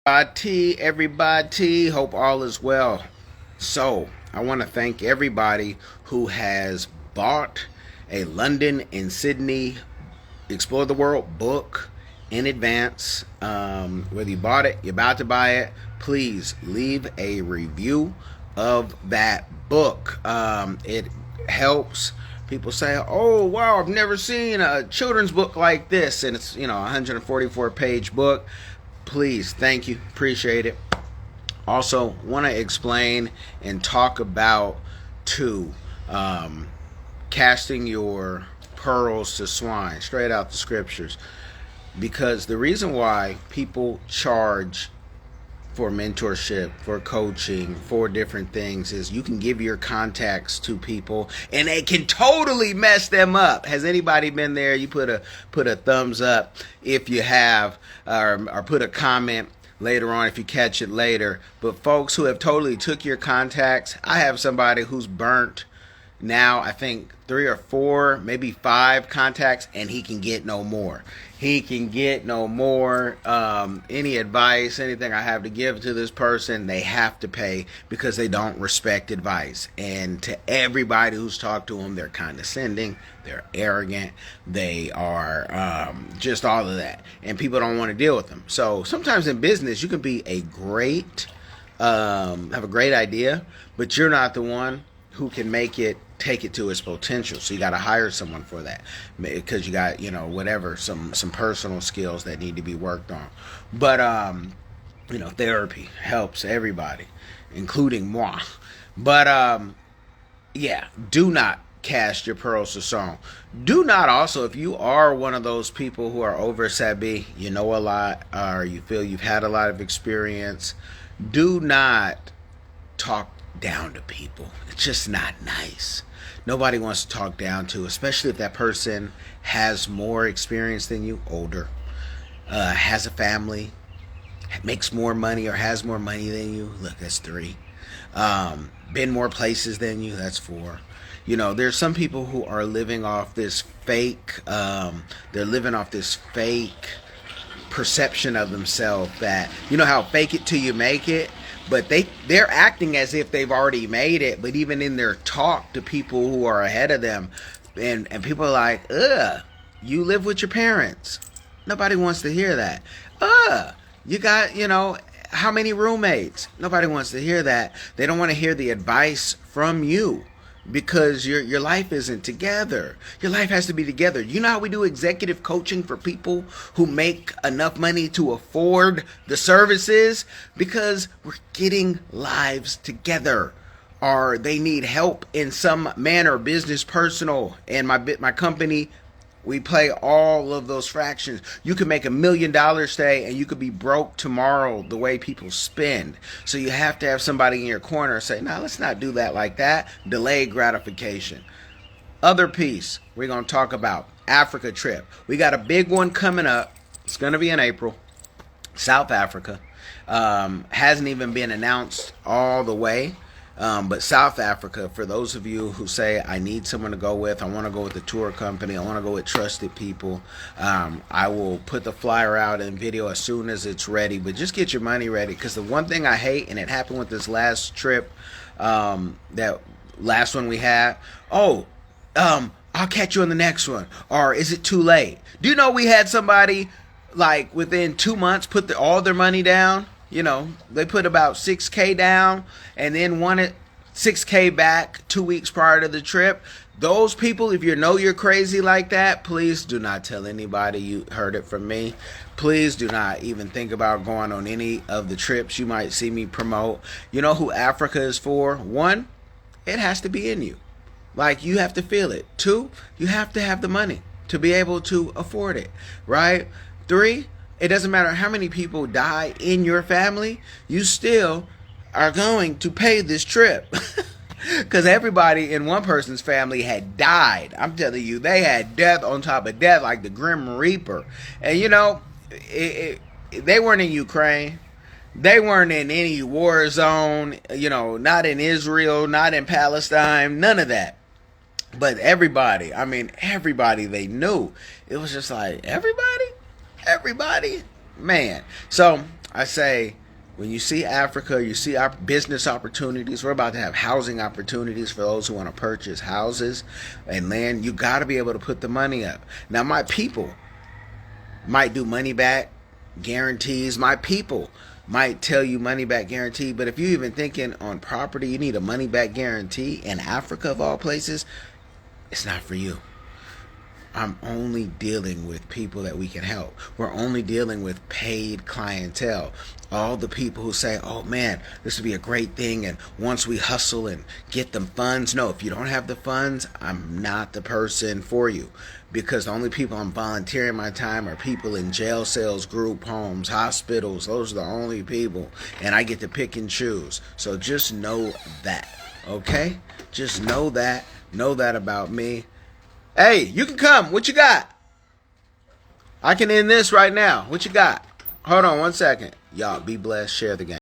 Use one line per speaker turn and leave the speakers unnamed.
Everybody, hope all is well. So, I want to thank everybody who has bought a London and Sydney Explore the World book in advance. Whether you bought it, you're about to buy it, please leave a review of that book. It helps people say, "Oh wow, I've never seen a children's book like this," and it's 144-page book. Please, thank you, appreciate it. Also, want to explain and talk about two, casting your pearls to swine, straight out the scriptures. Because the reason why people charge for mentorship, for coaching, for different things is you can give your contacts to people and it can totally mess them up. Has anybody been there? You put a thumbs up if you have, or put a comment later on if you catch it later. But folks who have totally took your contacts, I have somebody who's burnt now I think 3 or 4, maybe 5 contacts, and he can get no more. He can get no more. Any advice, anything I have to give to this person, they have to pay because they don't respect advice. And to everybody who's talked to them, they're condescending, they're arrogant, they are just all of that. And people don't want to deal with them. So sometimes in business, you can be have a great idea, but you're not the one who can take it to its potential. So you got to hire someone for that because you got, whatever, some personal skills that need to be worked on. But, therapy helps everybody, including moi. But, yeah, do not cast your pearls to song. Do not also, if you are one of those people who are over savvy, you know a lot, or you feel you've had a lot of experience, do not talk down to people. It's just not nice. Nobody wants to talk down to, especially if that person has more experience than you, older, has a family, makes more money or has more money than you. Look, that's 3. Been more places than you. That's 4. There's some people who are living off this fake. They're living off this fake perception of themselves that how fake it till you make it. But they're acting as if they've already made it. But even in their talk to people who are ahead of them, and people are like, ugh, you live with your parents. Nobody wants to hear that. You got, how many roommates? Nobody wants to hear that. They don't want to hear the advice from you because your life isn't together. Your life has to be together. You know how we do executive coaching for people who make enough money to afford the services? Because we're getting lives together. Or they need help in some manner, business, personal. And my company, we play all of those fractions. You could make $1 million today and you could be broke tomorrow the way people spend. So you have to have somebody in your corner say, no, let's not do that like that. Delayed gratification. Other piece we're going to talk about, Africa trip. We got a big one coming up. It's going to be in April. South Africa. Hasn't even been announced all the way. But South Africa, for those of you who say, I need someone to go with, I want to go with the tour company, I want to go with trusted people, I will put the flyer out and video as soon as it's ready. But just get your money ready, because the one thing I hate, and it happened with this last trip, that last one we had, I'll catch you on the next one, or is it too late? Do you know we had somebody, like, within 2 months put all their money down? They put about $6,000 down and then wanted $6,000 back 2 weeks prior to the trip. Those people, if you're crazy like that, please do not tell anybody you heard it from me. Please do not even think about going on any of the trips you might see me promote. You know who Africa is for? 1, it has to be in you. Like, you have to feel it. 2, you have to have the money to be able to afford it, right? 3, it doesn't matter how many people die in your family, you still are going to pay this trip. Because everybody in one person's family had died. I'm telling you, they had death on top of death, like the Grim Reaper. And they weren't in Ukraine. They weren't in any war zone, not in Israel, not in Palestine, none of that. But everybody they knew. It was just like, everybody, man. So I say, when you see Africa, you see our business opportunities. We're about to have housing opportunities for those who want to purchase houses and land. You got to be able to put the money up. Now, my people might do money back guarantees. My people might tell you money back guarantee. But if you're even thinking on property, you need a money back guarantee in Africa of all places, it's not for you. I'm only dealing with people that we can help. We're only dealing with paid clientele. All the people who say, oh man, this would be a great thing, and once we hustle and get them funds. No, if you don't have the funds, I'm not the person for you. Because the only people I'm volunteering my time are people in jail cells, group homes, hospitals. Those are the only people. And I get to pick and choose. So just know that. Okay? Just know that. Know that about me. Hey, you can come. What you got? I can end this right now. What you got? Hold on 1 second. Y'all be blessed. Share the game.